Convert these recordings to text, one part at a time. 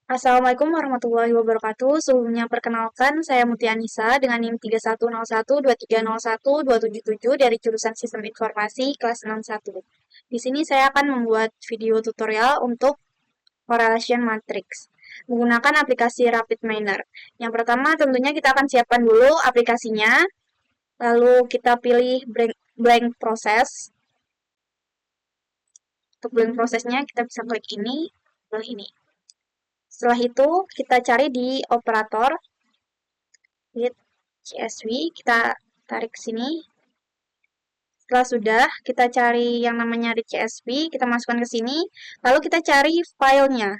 Assalamualaikum warahmatullahi wabarakatuh. Sebelumnya perkenalkan, saya Mutia Anissa dengan NIM 310123012777 dari jurusan Sistem Informasi kelas 61. Di sini saya akan membuat video tutorial untuk correlation matrix menggunakan aplikasi RapidMiner. Yang pertama tentunya kita akan siapkan dulu aplikasinya, lalu kita pilih blank process. Untuk blank prosesnya kita bisa klik ini, pilih ini. Setelah itu kita cari di operator read CSV, kita tarik ke sini. Setelah sudah, kita cari yang namanya read CSV, kita masukkan ke sini, lalu kita cari filenya.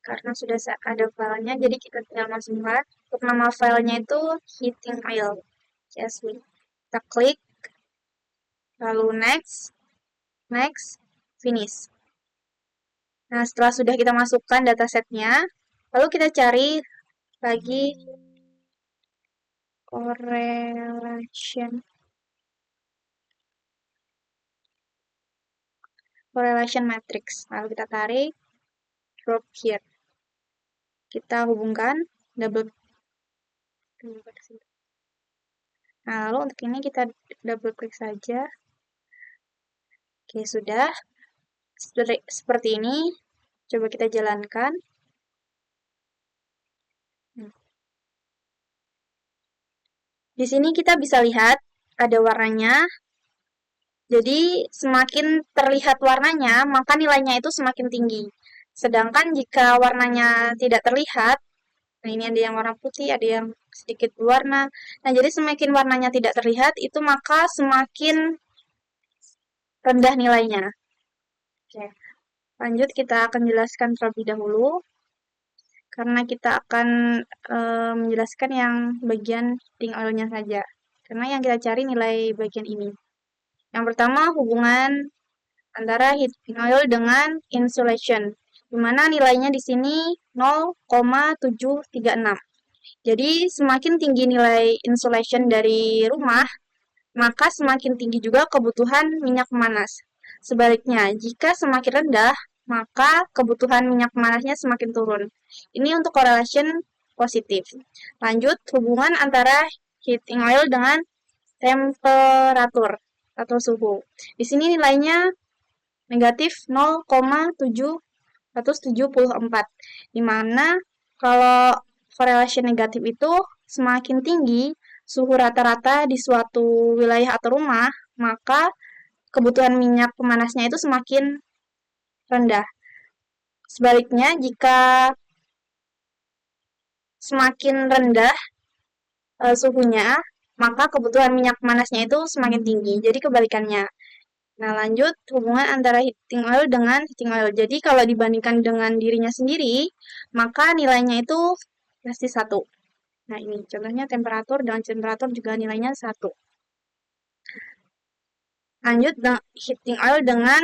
Karena sudah ada filenya, jadi kita tinggal masukkan. Untuk nama filenya itu heating oil CSV. Kita klik, lalu next, finish. Nah, setelah sudah kita masukkan datasetnya, lalu kita cari lagi correlation matrix. Lalu kita tarik, drop here. Kita hubungkan, double. Nah, lalu untuk ini kita double klik saja. Oke, sudah. Seperti ini. Coba kita jalankan. Di sini kita bisa lihat ada warnanya. Jadi, semakin terlihat warnanya, maka nilainya itu semakin tinggi. Sedangkan jika warnanya tidak terlihat, nah ini ada yang warna putih, ada yang sedikit berwarna. Nah, jadi semakin warnanya tidak terlihat, itu maka semakin rendah nilainya. Oke, lanjut kita akan jelaskan terlebih dahulu. Karena kita akan menjelaskan yang bagian heating oil-nya saja. Karena yang kita cari nilai bagian ini. Yang pertama, hubungan antara heating oil dengan insulation, di mana nilainya di sini 0,736. Jadi, semakin tinggi nilai insulation dari rumah, maka semakin tinggi juga kebutuhan minyak panas. Sebaliknya, jika semakin rendah, maka kebutuhan minyak panasnya semakin turun. Ini untuk correlation positif. Lanjut, hubungan antara heating oil dengan temperatur atau suhu. Di sini nilainya negatif 0,774, di mana kalau correlation negatif itu semakin tinggi suhu rata-rata di suatu wilayah atau rumah, maka kebutuhan minyak pemanasnya itu semakin rendah. Sebaliknya, jika semakin rendah suhunya, maka kebutuhan minyak panasnya itu semakin tinggi. Jadi kebalikannya. Nah, lanjut hubungan antara heating oil dengan heating oil. Jadi kalau dibandingkan dengan dirinya sendiri, maka nilainya itu pasti 1. Nah, ini contohnya temperatur dengan temperatur juga nilainya 1. Lanjut heating oil dengan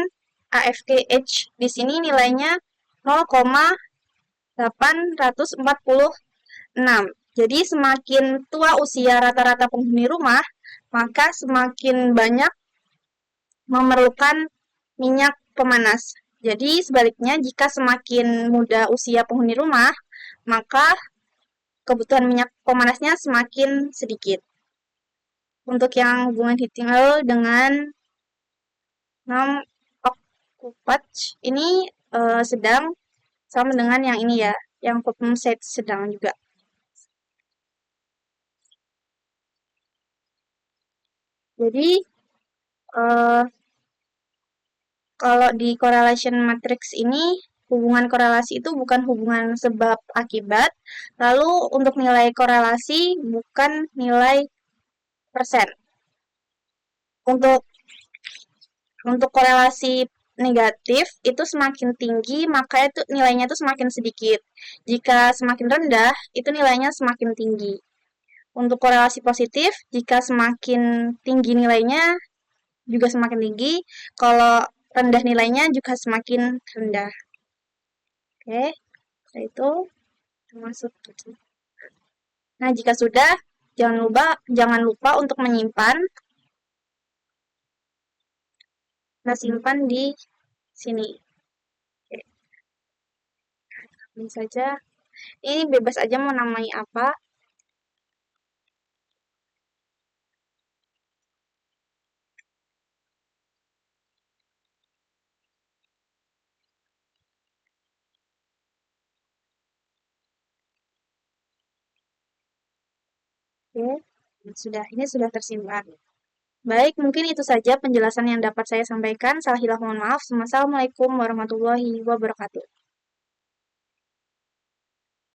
AFKH. Di sini nilainya 0,846. Jadi semakin tua usia rata-rata penghuni rumah, maka semakin banyak memerlukan minyak pemanas. Jadi sebaliknya, jika semakin muda usia penghuni rumah, maka kebutuhan minyak pemanasnya semakin sedikit. Untuk yang hubungan heating oil dengan non-occupied ini sedang, sama dengan yang ini ya, yang volume set sedang juga. Jadi kalau di correlation matrix ini, hubungan korelasi itu bukan hubungan sebab akibat. Lalu untuk nilai korelasi bukan nilai persen. Untuk korelasi negatif itu semakin tinggi, maka itu nilainya itu semakin sedikit. Jika semakin rendah, itu nilainya semakin tinggi. Untuk korelasi positif, jika semakin tinggi nilainya juga semakin tinggi, kalau rendah nilainya juga semakin rendah. Oke, setelah itu termasuk. Nah, jika sudah, jangan lupa untuk menyimpan. Nah, simpan di sini. Oke, ini saja. Ini bebas aja mau namai apa. Oke, ini sudah tersimpan. Baik, mungkin itu saja penjelasan yang dapat saya sampaikan. Salah hilaf mohon maaf. Wassalamualaikum warahmatullahi wabarakatuh.